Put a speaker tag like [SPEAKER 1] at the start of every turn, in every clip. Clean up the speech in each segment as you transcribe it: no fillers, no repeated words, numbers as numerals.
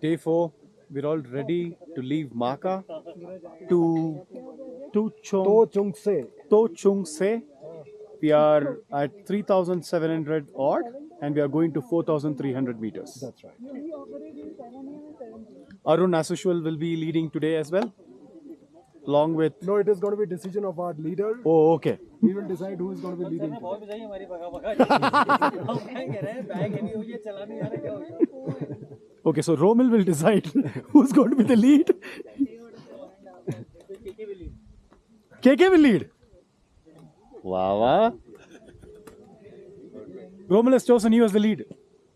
[SPEAKER 1] Day 4, we're all ready to leave Markha to Tachungtse. We are at 3,700 odd and we are going to 4,300 meters.
[SPEAKER 2] That's right.
[SPEAKER 1] Arun, as usual, will be leading today as well, along with...
[SPEAKER 2] No, it is going to be a decision of our leader.
[SPEAKER 1] Oh, okay.
[SPEAKER 2] We will decide who is going to be leading today.
[SPEAKER 1] Okay, so Romil will decide who's going to be the lead. KK will lead. Wow. Romil has chosen you as the lead.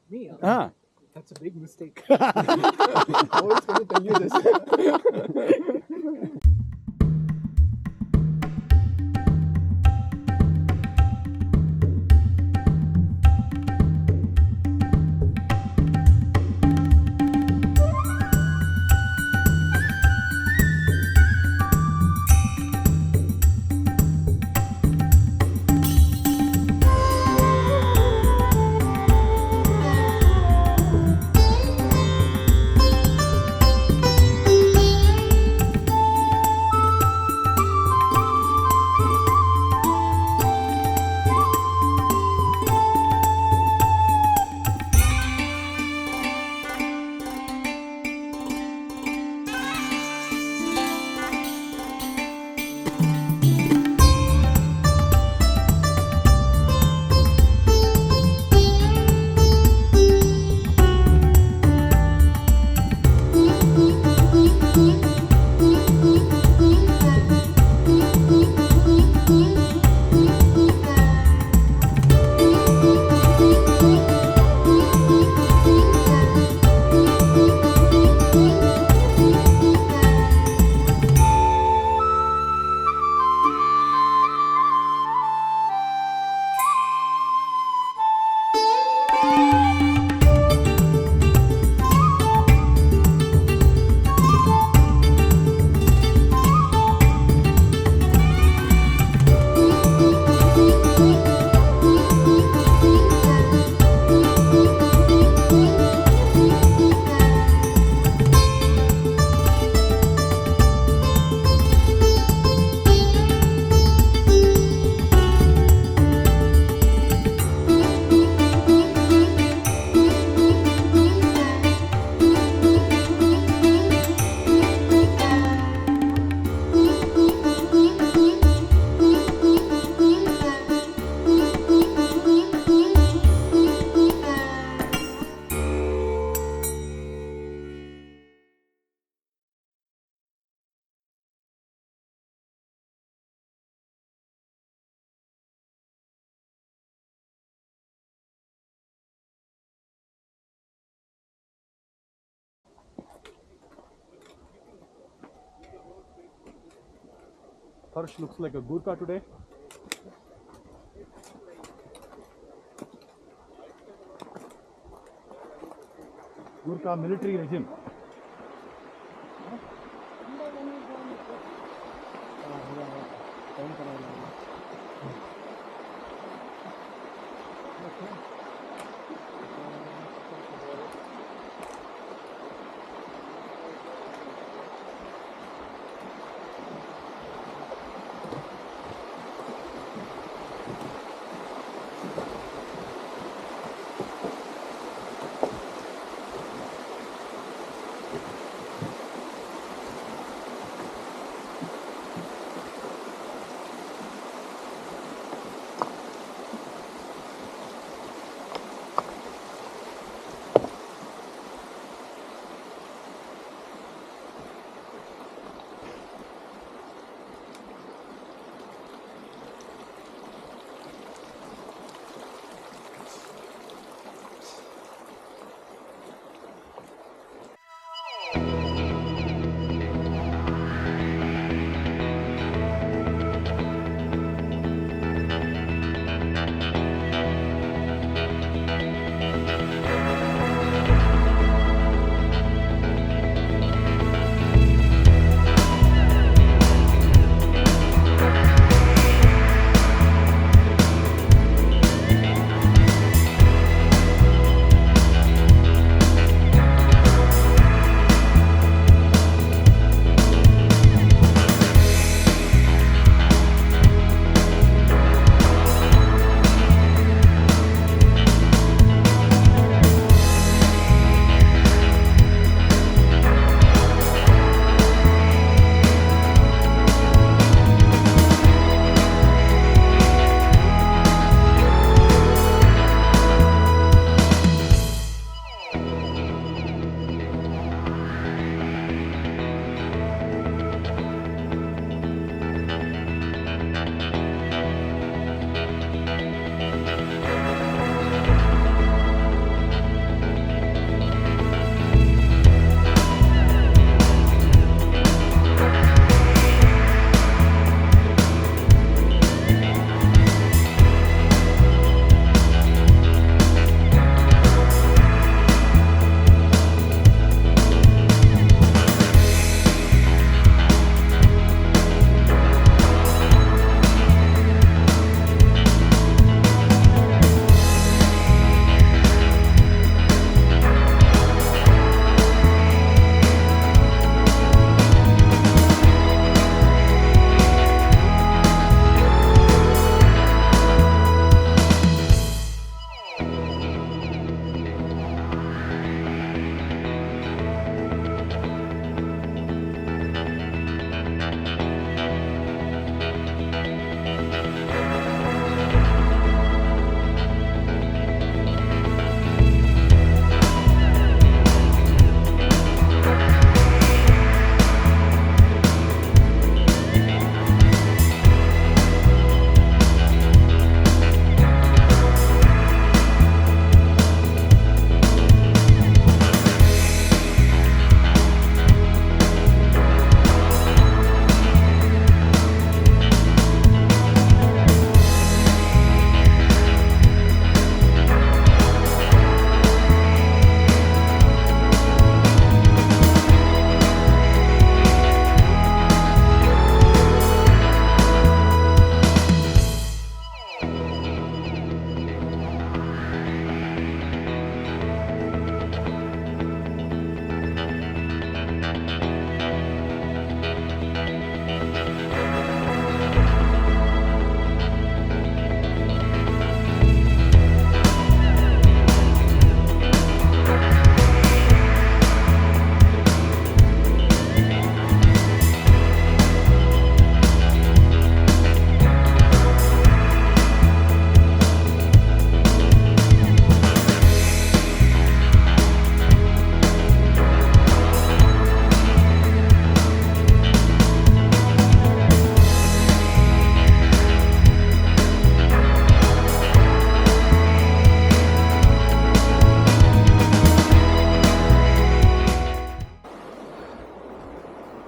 [SPEAKER 2] Me?
[SPEAKER 1] Ah.
[SPEAKER 2] That's a big mistake. I was going to tell you this.
[SPEAKER 1] Harsh looks like a Gurkha today. Gurkha military regime.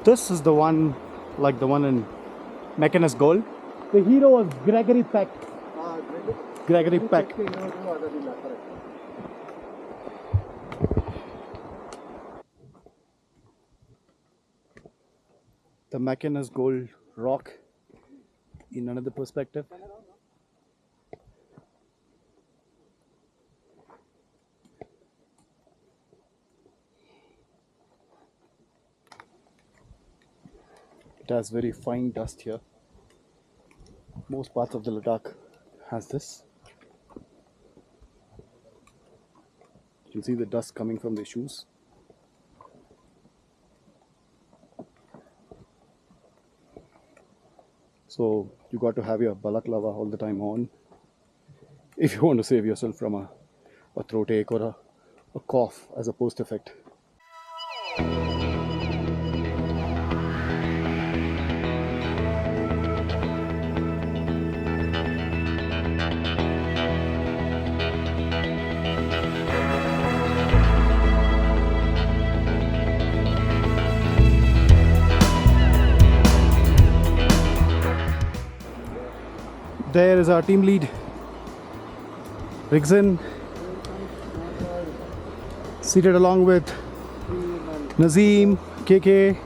[SPEAKER 1] This is the one, like the one in Mechanist Gold. The hero was Gregory Peck. Gregory Peck. The Mechanist Gold rock in another perspective. It has very fine dust here. Most parts of the Ladakh has this. You can see the dust coming from the shoes. So you got to have your balaclava all the time on if you want to save yourself from a throat ache or a cough as a post effect. There is our team lead, Rigzin, seated along with Nazim, KK.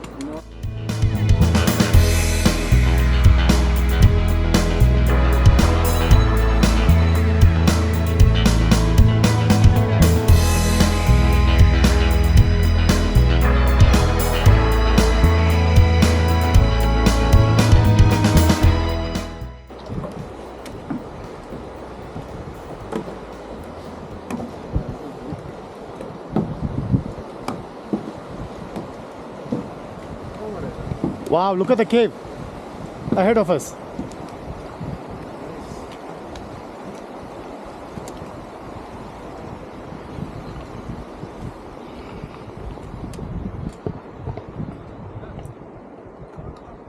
[SPEAKER 1] Wow, look at the cave ahead of us.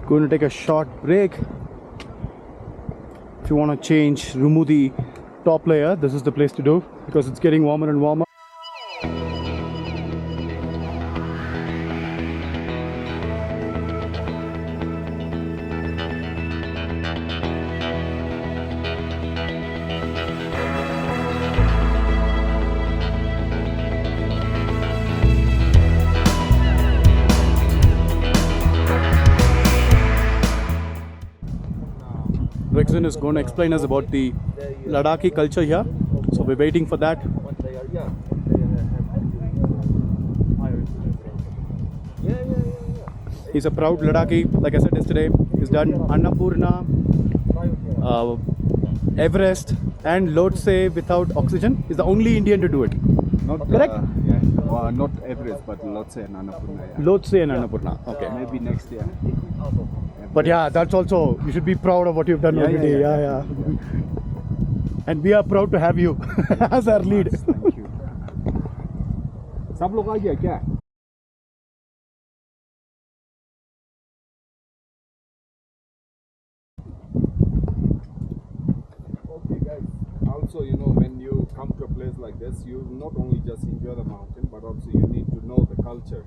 [SPEAKER 1] Going to take a short break. If you want to change, remove the top layer, this is the place to do because it's getting warmer and warmer. Rexon is going to explain us about the Ladakhi culture here. So we're waiting for that. He's a proud Ladakhi. Like I said yesterday, he's done Annapurna, Everest and Lhotse without oxygen. He's the only Indian to do it.
[SPEAKER 3] Not
[SPEAKER 1] correct?
[SPEAKER 3] Yeah. Well, not Everest, but Lhotse and Annapurna. Yeah.
[SPEAKER 1] Lhotse and Annapurna. Okay.
[SPEAKER 3] Maybe next year.
[SPEAKER 1] But yeah, that's also, you should be proud of what you've done already. Yeah. And we are proud to have you as our lead.
[SPEAKER 3] Thank you. सब लोग आ गया क्या? Okay, guys. Also, you know, when you come to a place like this, you not only just enjoy the mountain, but also you need to know the culture,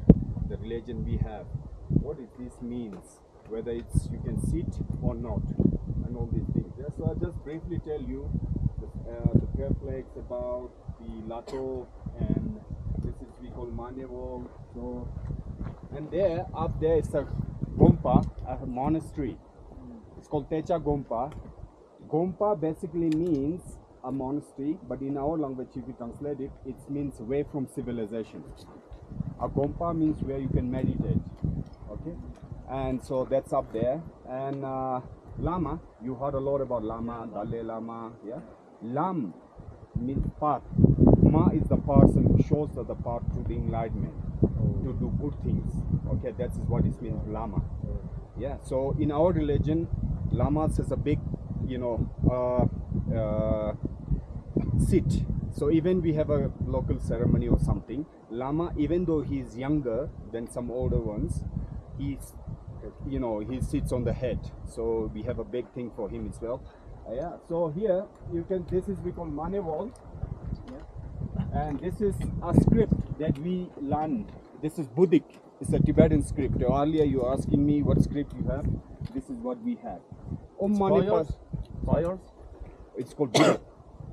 [SPEAKER 3] the religion we have, what this means, whether it's you can sit or not, and all these things. Yeah, so I'll just briefly tell you the prayer flags about the Lato, and this is we call Manevo. So, and there, up there is a Gompa, a monastery. It's called Techa Gompa. Gompa basically means a monastery, but in our language, if you translate it, it means away from civilization. A Gompa means where you can meditate. Okay, and so that's up there. And Lama, you heard a lot about Lama, Dalai Lama. Yeah, Lam means path. Ma is the person who shows us the path to the enlightenment, to do good things. Okay, that is what it means, Lama. Yeah, so in our religion, Lamas is a big, you know, sit. So even we have a local ceremony or something, Lama, even though he's younger than some older ones, he's, you know, he sits on the head. So we have a big thing for him as well. Yeah, so here you can, this is we call Manewal. Yeah. And this is a script that we learned This is Buddhic. It's a Tibetan script. Earlier you were asking me what script you have. This is what we have. Om Mani Padme.
[SPEAKER 2] Fires?
[SPEAKER 3] It's called Buddha.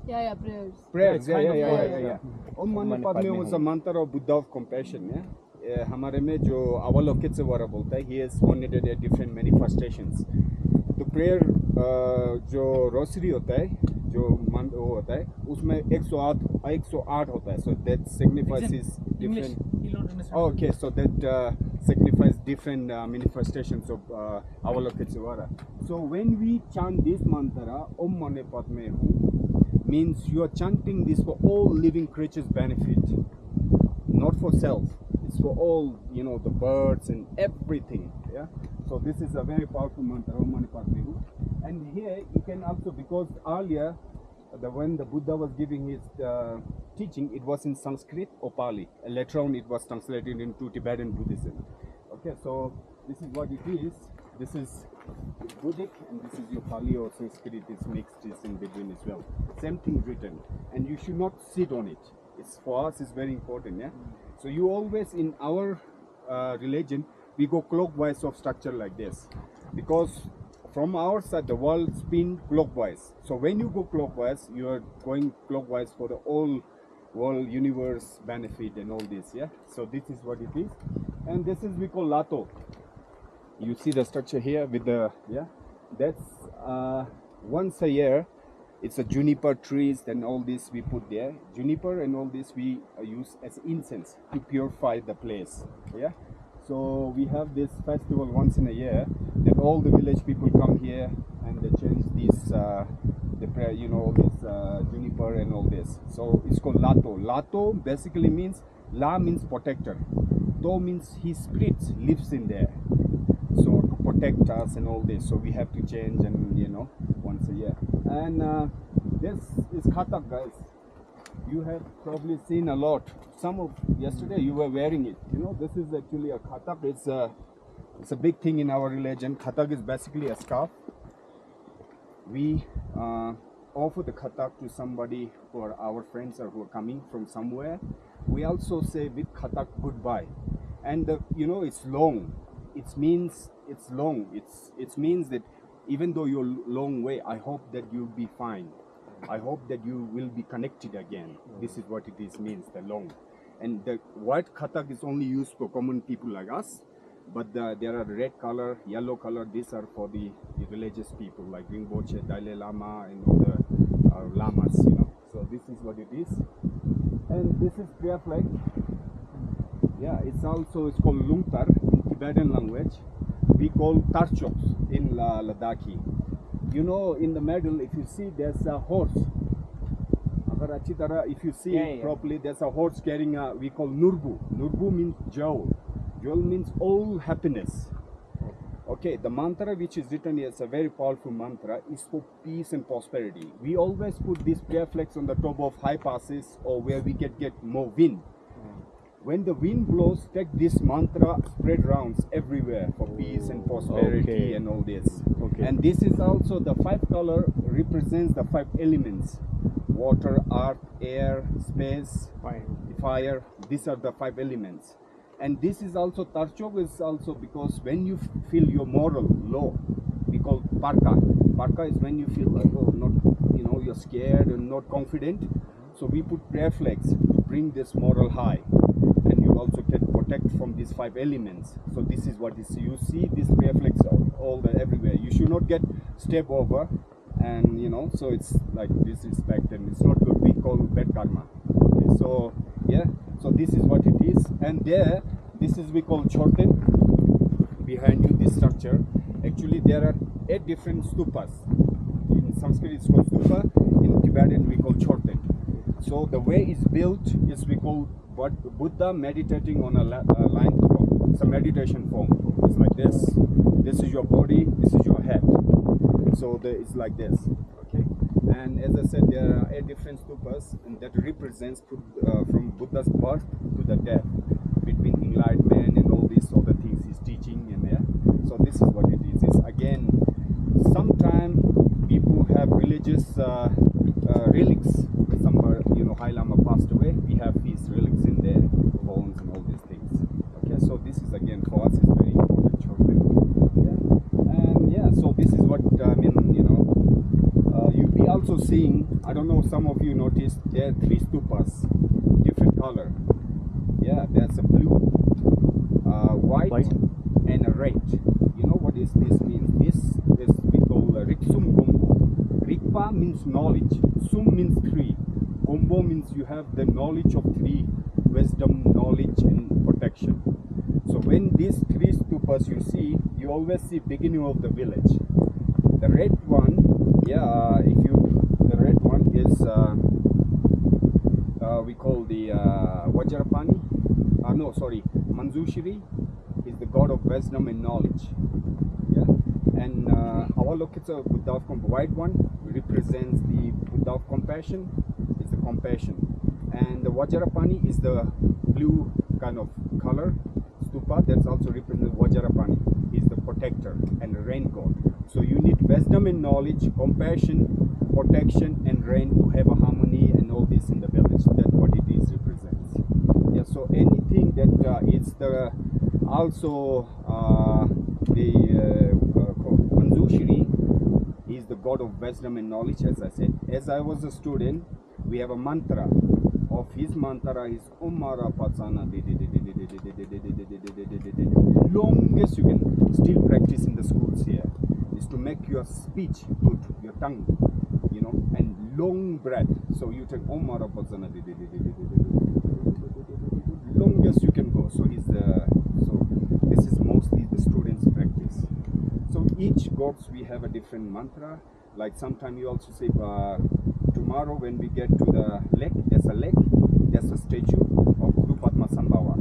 [SPEAKER 4] Yeah, prayers.
[SPEAKER 3] Prayers.
[SPEAKER 2] Yeah, it's
[SPEAKER 3] Yeah.
[SPEAKER 2] kind of prayers,
[SPEAKER 3] Om Mani Padme was a mantra of Buddha of compassion. Yeah. हमारे में जो अवलोकित से वाला बोलता है, he has 108 different manifestations. तो prayer जो रोसरी होता है, जो वो होता है, उसमें 108 होता है. So that signifies his different. Okay, so that signifies different manifestations of Avalokitesvara. So when we chant this mantra, Om Mani Padme Hum, means you are chanting this for all living creatures' benefit, not for self. It's for all, the birds and everything. Yeah. So this is a very powerful mantra, Om Mani Padme Hum. And here you can also, because earlier, when the Buddha was giving his teaching, it was in Sanskrit or Pali. And later on, it was translated into Tibetan Buddhism. Okay, so this is what it is. This is Buddhic, and this is your Pali or Sanskrit. It's mixed, it's in between as well. Same thing written, and you should not sit on it. It's for us. It's very important. Yeah. So you always in our religion, we go clockwise of structure like this, because from our side, the world spin clockwise. So when you go clockwise, you are going clockwise for the whole world, universe benefit and all this. Yeah. So this is what it is, and this is we call lato. You see the structure here with the That's once a year. It's a juniper trees and all this we put there. Juniper and all this we use as incense to purify the place. Yeah. So we have this festival once in a year that all the village people come here and they change this, all this juniper and all this. So it's called Lato. Lato basically means, La means protector. Do means his spirit lives in there. So to protect us and all this. So we have to change and, once a year. And this is Khatak, guys. You have probably seen a lot. Some of yesterday you were wearing it. This is actually a khatak. It's a big thing in our religion. Khatak is basically a scarf. We offer the khatak to somebody who are our friends or who are coming from somewhere. We also say with khatak goodbye. And it's long. It means it's long. It means that even though you're long way, I hope that you'll be fine. I hope that you will be connected again. This is what it is means, the long. And the white khatak is only used for common people like us, but there are red color, yellow color. These are for the religious people like Rinpoche, Dalai Lama, and all the lamas. So this is what it is. And this is prayer flag. Yeah, it's called lungtar in Tibetan language. We call tarchoks in Ladakhi. In the middle, if you see, there's a horse. If you see properly, there's a horse carrying we call nurbu. Nurbu means jewel. Jewel means all happiness. Okay, the mantra which is written here is a very powerful mantra, is for peace and prosperity. We always put these prayer flags on the top of high passes or where we can get more wind. When the wind blows, take this mantra, spread rounds everywhere for peace and prosperity and all this. Okay. And this is also the 5 color represents the 5 elements: water, earth, air, space, fire. These are the 5 elements. And this is also, Tarchok is also because when you feel your moral low, we call Parka. Parka is when you feel like, you're scared and not confident. So we put prayer flags to bring this moral high. And you also can protect from these 5 elements. So this is what is. You see these prayer flags everywhere. You should not get step over, and so it's like disrespect, and it's not good. We call bad karma. Okay, so yeah. So this is what it is. And there, this is we call chorten. Behind you, this structure. Actually, there are 8 different stupas. In Sanskrit, it's called stupa. In Tibetan, we call chorten. So the way it's built is we call Buddha meditating on a line throne. It's a meditation form. It's like this. This is your body. This is your head. So it's like this. Okay. And as I said, there are 8 different stupas, and that represents from Buddha's birth to the death, between enlightenment and all these other things he's teaching. So this is what it is. It's again, sometimes people have religious relics. Somewhere, High Lama passed away. We have his relics in there, bones and all these things. some of you noticed, there are 3 stupas, different color. Yeah, there's a blue, white, and a red. You know what is this means? This is we call Riksum Gombo. Rikpa means knowledge. Sum means 3. Gombo means you have the knowledge of 3, wisdom, knowledge, and protection. So when these 3 stupas you see, you always see beginning of the village. The red one, yeah, the red one is we call the Vajrapani. No, sorry, Manjushri is the god of wisdom and knowledge. Yeah, and Avalokita Buddha of white one represents the Buddha of compassion. It's the compassion, and the Vajrapani is the blue kind of color stupa. That's also represents Vajrapani. Is the protector and the rain god. So you need wisdom and knowledge, compassion, protection, and rain to have a harmony and all this in the village. That's what it is represents. Yeah. So anything that is the also the Manjushri is the god of wisdom and knowledge. As I said, as I was a student, we have a mantra. Of his mantra is Umara Patsana. Longest you can still practice in the schools here is to make your speech good, your tongue, you know, and long breath. So you take Umara Patsana. Longest you can go. So this is mostly the students' practice. So each gods we have a different mantra. Like sometimes you also say tomorrow when we get to the lake, there's a statue of Guru Padma Sambhava.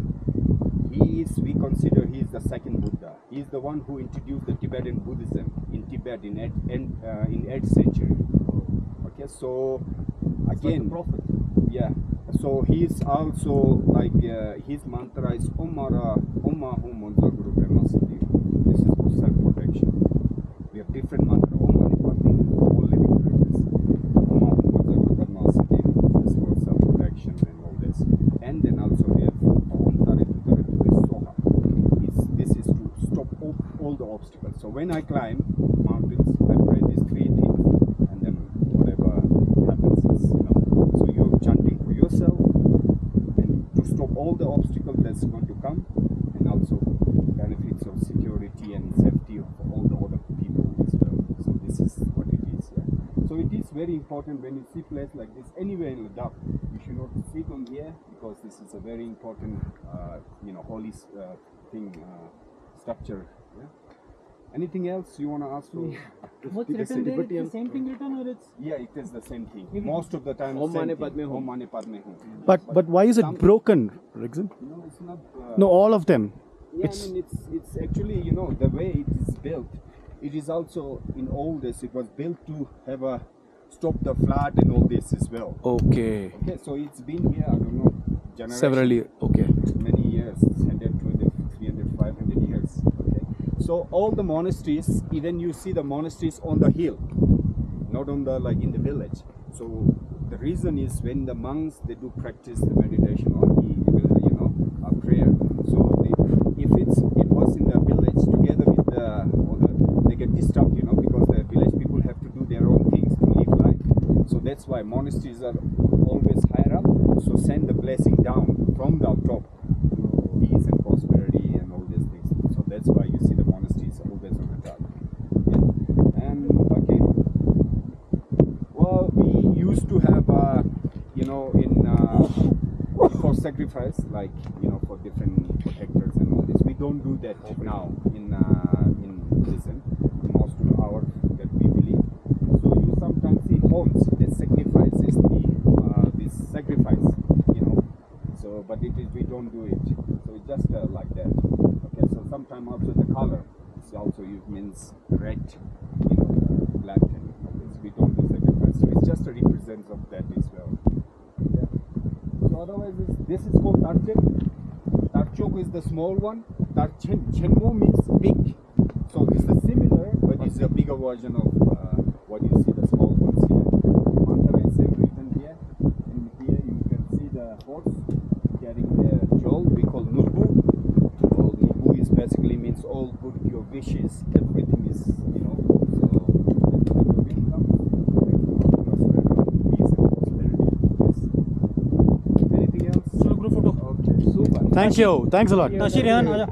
[SPEAKER 3] We consider he is the second Buddha. He is the one who introduced the Tibetan Buddhism in Tibet in 8th century. Okay, so again,
[SPEAKER 2] like prophet.
[SPEAKER 3] Yeah. So he is also like his mantra is Omara Omahu Monza Guru Premasati. This is for self-protection. We have different mantra. Om Mani Padme, all living creatures. Omahu Monza Guru Premasati. This is for self-protection and all this. And then also we have Om Tare Tutare Soha. This is to stop all the obstacles. So when I climb mountains, I pray these 3 things, and then whatever happens is, you know. So you're chanting for yourself and to stop all the obstacles that's going to come, and also benefits of security and safety of all the other people as well. So this is what it is. Yeah. So it is very important when you see place like this anywhere in Ladakh. You should not sit on here because this is a very important, holy structure. Yeah. Anything else you want to ask?
[SPEAKER 2] What's written there? It's the same thing written, or it's?
[SPEAKER 3] Yeah, it is the same thing. Most of the time,
[SPEAKER 2] Om Mani
[SPEAKER 3] same thing.
[SPEAKER 2] Padme Hum.
[SPEAKER 3] Om Mani Padme Hum.
[SPEAKER 1] But why is it broken, Rigzin?
[SPEAKER 3] No, it's not.
[SPEAKER 1] No, all of them.
[SPEAKER 3] Yeah, I mean, it's actually, the way it is built. It is also in all this. It was built to have a stop the flood and all this as well.
[SPEAKER 1] Okay.
[SPEAKER 3] Okay, so it's been here. I don't know. Generations.
[SPEAKER 1] Several years. Okay.
[SPEAKER 3] Many years, 100, 200, 300, 500 years. Okay. So all the monasteries, even you see the monasteries on the hill, not on the in the village. So the reason is when the monks they do practice the meditation or a prayer. So if it was in the village together with they get disturbed, because the village people have to do their own things to live life. So that's why monasteries are always higher up. So send the blessing down from the top to peace and prosperity and all these things. So that's why you see the monasteries always on the top. Yeah. And okay. Well, we used to have, for sacrifice, for different protectors and all this. We don't do that now in Buddhism. Most of our that we believe. So you sometimes see homes that sacrifices this sacrifice, So, but we don't do it. So it's just like that. Okay. So sometimes also the color is also means red, black and all this. We don't do sacrifice. So it's just a represents of that as well. Yeah. So otherwise, this is called Tarchok. Tarchok is the small one. Chenmo means big. So it's the similar, but it's a bigger version of what you see the small ones here. Mantra is written here. And here you can see the horse carrying the jewel. We call Nurbu. Well, Nurbu is basically means all good your wishes. Everything is, So when the wind comes, peace and
[SPEAKER 1] Thank you. Thanks a lot.
[SPEAKER 2] नाशी रेहान आजा.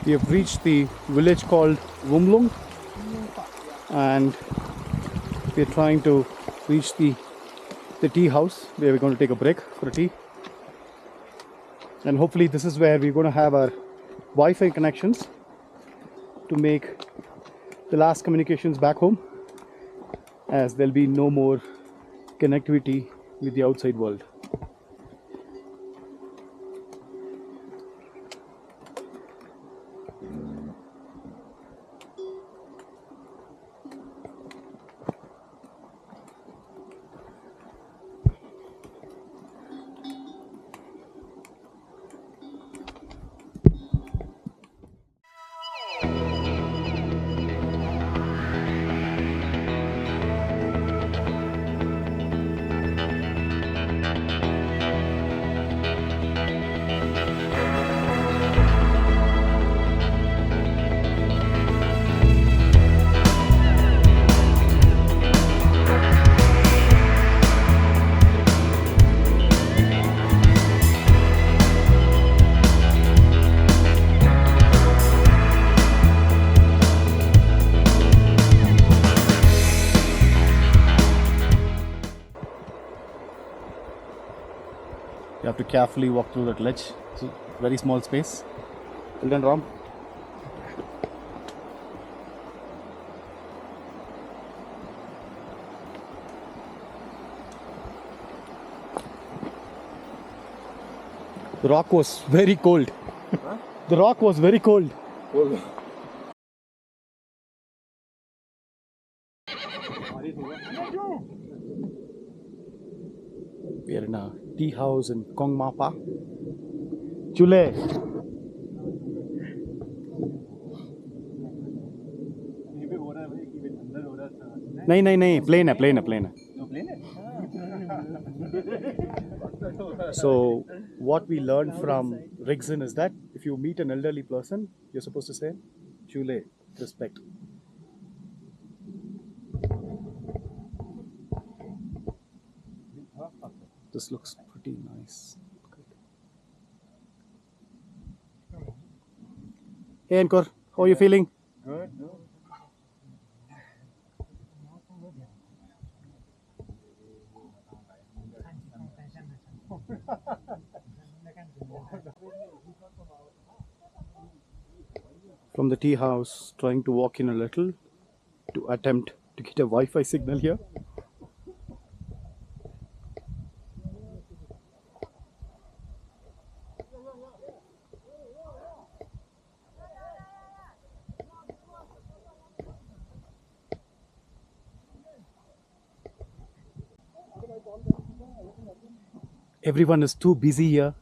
[SPEAKER 1] We have reached the village called Wumlung, and we are trying to reach the tea house where we're going to take a break for a tea. And hopefully this is where we're going to have our Wi-Fi connections to make the last communications back home, as there'll be no more connectivity with the outside world. You have to carefully walk through that ledge. It's a very small space. Well done, Ram. The rock was very cold.
[SPEAKER 3] Huh?
[SPEAKER 1] The rock was very cold.
[SPEAKER 3] Well,
[SPEAKER 1] We are in a tea house in Kong Mapa. Chule. नहीं plane है plane है. So what we learned from Rigson is that if you meet an elderly person, you're supposed to say Chule, respect. This looks pretty nice. Hey Hankar, how are you feeling?
[SPEAKER 3] good.
[SPEAKER 1] From the tea house, trying to walk in a little to attempt to get a Wi-Fi signal here. Everyone is too busy here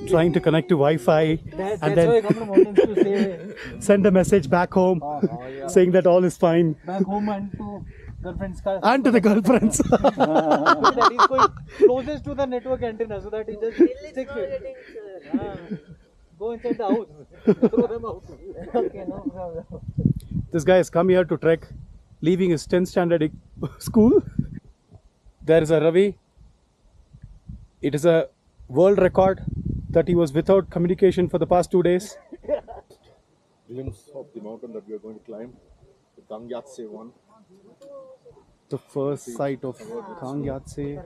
[SPEAKER 1] trying to connect to Wi-Fi and then send a message back home saying that all is fine.
[SPEAKER 2] Back home and to girlfriends ka.
[SPEAKER 1] And to the girlfriends.
[SPEAKER 2] That is going closest to the network antenna, so that he just sticks it. Go inside the house. Throw them out. Okay, no problem.
[SPEAKER 1] This guy has come here to trek, leaving his 10th standard school. There is a Ravi. It is a world record that he was without communication for the past 2 days.
[SPEAKER 3] Glimpse of the mountain that we are going to climb, the Kang Yatse one.
[SPEAKER 1] The first sight of Kang Yatse.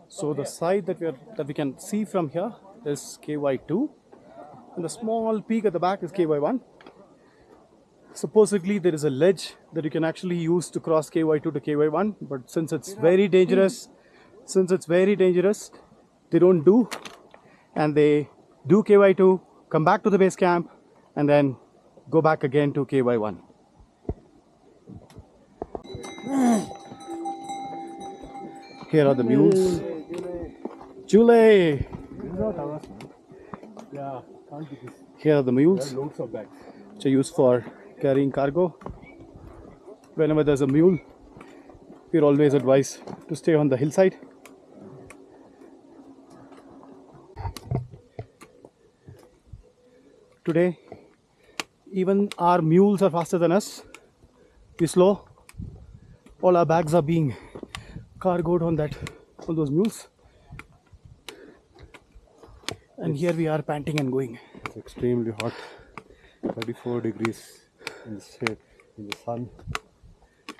[SPEAKER 1] So the side that we can see from here is KY2, and the small peak at the back is KY1. Supposedly there is a ledge that you can actually use to cross KY2 to KY1, but since it's very dangerous, they don't do, and they do KY2, come back to the base camp, and then go back again to KY1. Here are the mules. Chule.
[SPEAKER 3] Yeah, can't be this.
[SPEAKER 1] Here are the mules,
[SPEAKER 3] Loads of bags.
[SPEAKER 1] which are used for carrying cargo. Whenever there's a mule, we're always advised to stay on the hillside. Today, even our mules are faster than us. We're slow. All our bags are being cargoed on those mules. And here we are panting and going.
[SPEAKER 3] It's extremely hot. 34 degrees in the shade, in the sun.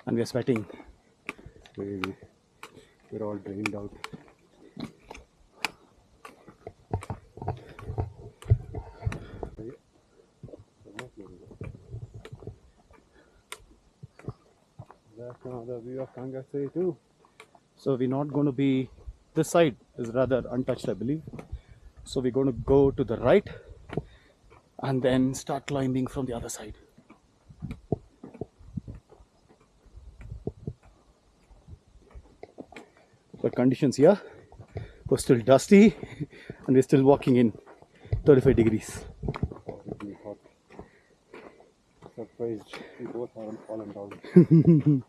[SPEAKER 1] And we are sweating.
[SPEAKER 3] It's crazy. We're all drained out. That's now the view of Kang Yatse too.
[SPEAKER 1] So we're not going to be, this side is rather untouched, I believe. So we're going to go to the right and then start climbing from the other side. But conditions here were still dusty and we're still walking in 35 degrees.
[SPEAKER 3] Horribly hot. Surprised we both haven't fallen down.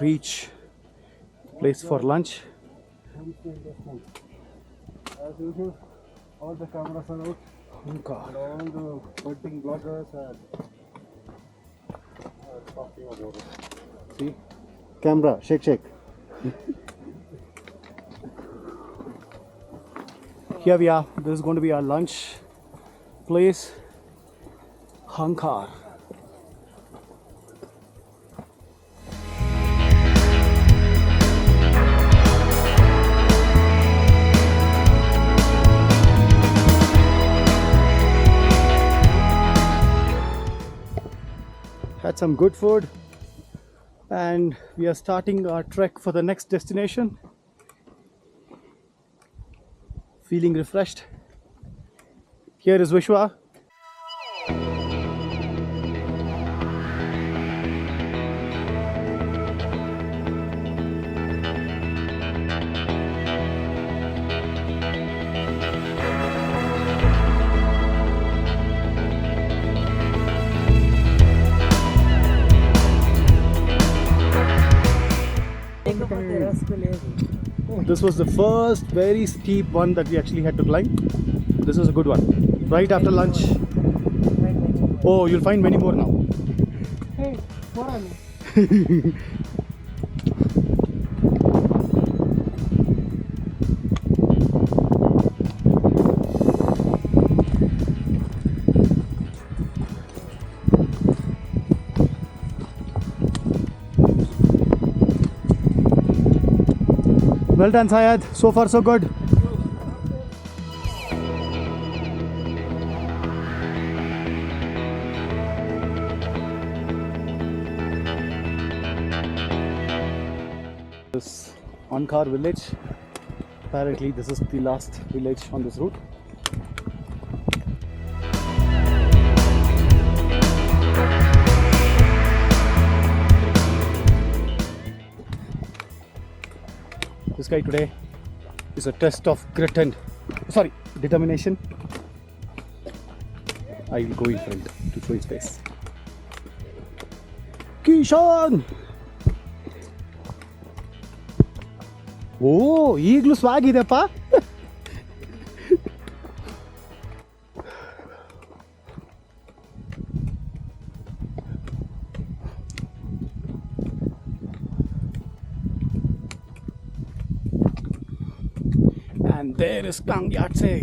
[SPEAKER 1] Reach place for lunch.
[SPEAKER 3] As usual, all the cameras are out.
[SPEAKER 1] Hankar.
[SPEAKER 3] And all the wedding bloggers are talking about it.
[SPEAKER 1] See?
[SPEAKER 3] Camera, shake.
[SPEAKER 1] Here we are. This is going to be our lunch place. Hankar. Had some good food, and we are starting our trek for the next destination. Feeling refreshed. Here is Vishwa. This was the first very steep one that we actually had to climb. This was a good one. Right after lunch. Oh, you'll find many more now.
[SPEAKER 2] Hey, what are you?
[SPEAKER 1] Well done, Syed. So far, so good. This Hankar village. Apparently, this is the last village on this route. This guy today is a test of grit and determination. I will go in front to show his face. Kishan! Oh, ಈಗಲೂ ಸ್ವಾಗ್ ಇದೆಪ್ಪ. And there is Kang Yatse.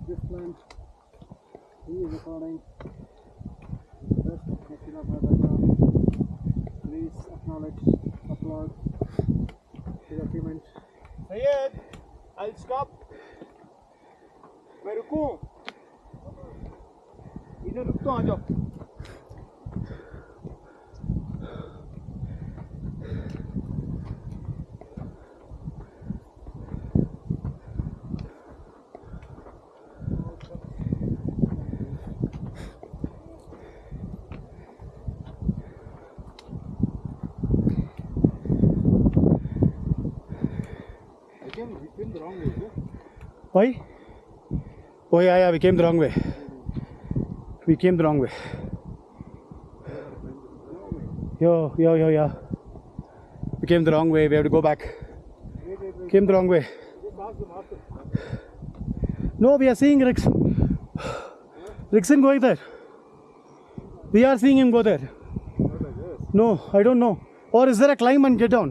[SPEAKER 2] This plant, he is recording. Please acknowledge, applaud the document.
[SPEAKER 3] Sayed, I'll stop. मैं रुकूं? इधर रुक तो आ जाओ. Again, we came the wrong way, is it?
[SPEAKER 1] Why? Oh yeah, we came the wrong way. We came the wrong way. Yeah. We came the wrong way. We have to go back. Came the wrong way. No, we are seeing Rickson going there. We are seeing him go there. No, I don't know. Or is there a climb and get down?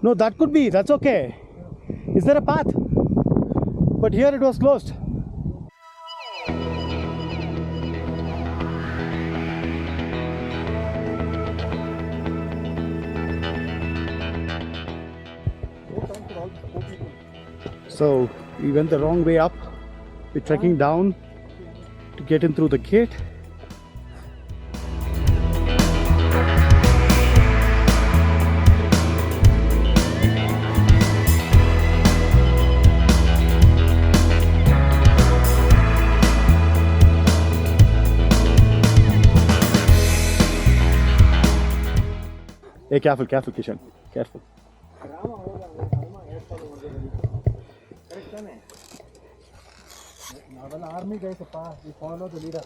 [SPEAKER 1] No, that could be. That's okay. Is there a path? But here it was closed. So we went the wrong way up. We're trekking down to get in through the gate. Hey, careful, Kishan. Careful.
[SPEAKER 2] Army guys, we follow the leader.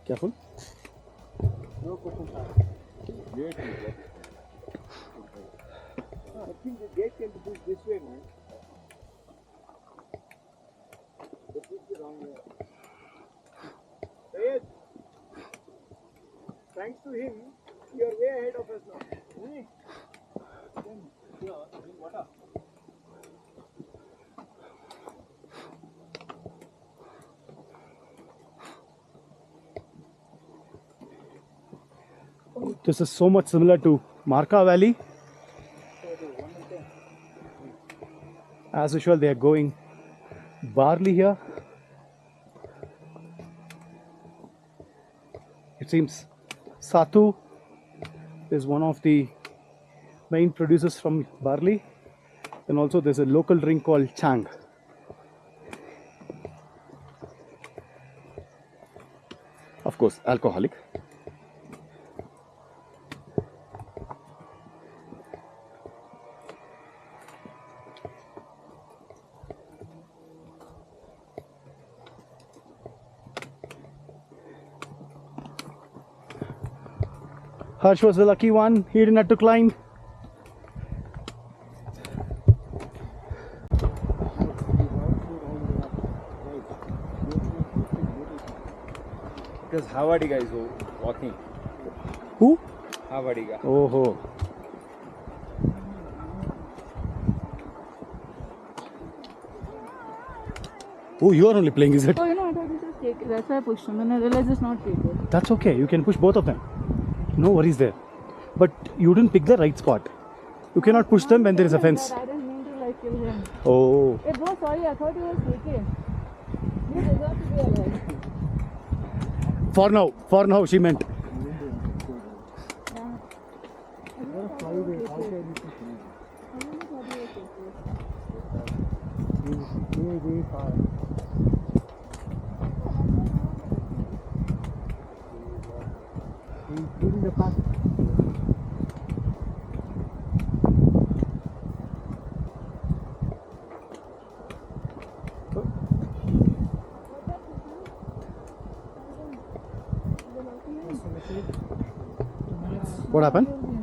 [SPEAKER 1] Careful.
[SPEAKER 2] No questions asked. I think the gate can be pushed this way, man. They pushed the wrong way. Sayed, thanks to him, you are way ahead of us now. Water.
[SPEAKER 1] This is so much similar to Markha Valley. As usual, they are going barley here. It seems Satu is one of the main producers from barley. And also there's a local drink called Chang. Of course, alcoholic. Harsh was the lucky one, he didn't have to climb.
[SPEAKER 3] Because Havadiga is walking.
[SPEAKER 1] Who?
[SPEAKER 3] Havadiga.
[SPEAKER 1] Oh. Oh, you are only playing, is it?
[SPEAKER 4] Oh, I thought this was cake. That's why I pushed him and I realized it's not cake.
[SPEAKER 1] That's okay, you can push both of them. No worries there. But you didn't pick the right spot. You cannot push them when there is a fence.
[SPEAKER 4] I didn't mean to kill him.
[SPEAKER 1] Oh.
[SPEAKER 4] Hey bro, sorry, I thought he was KK. You deserve to be alive.
[SPEAKER 1] For now, she meant. What happened?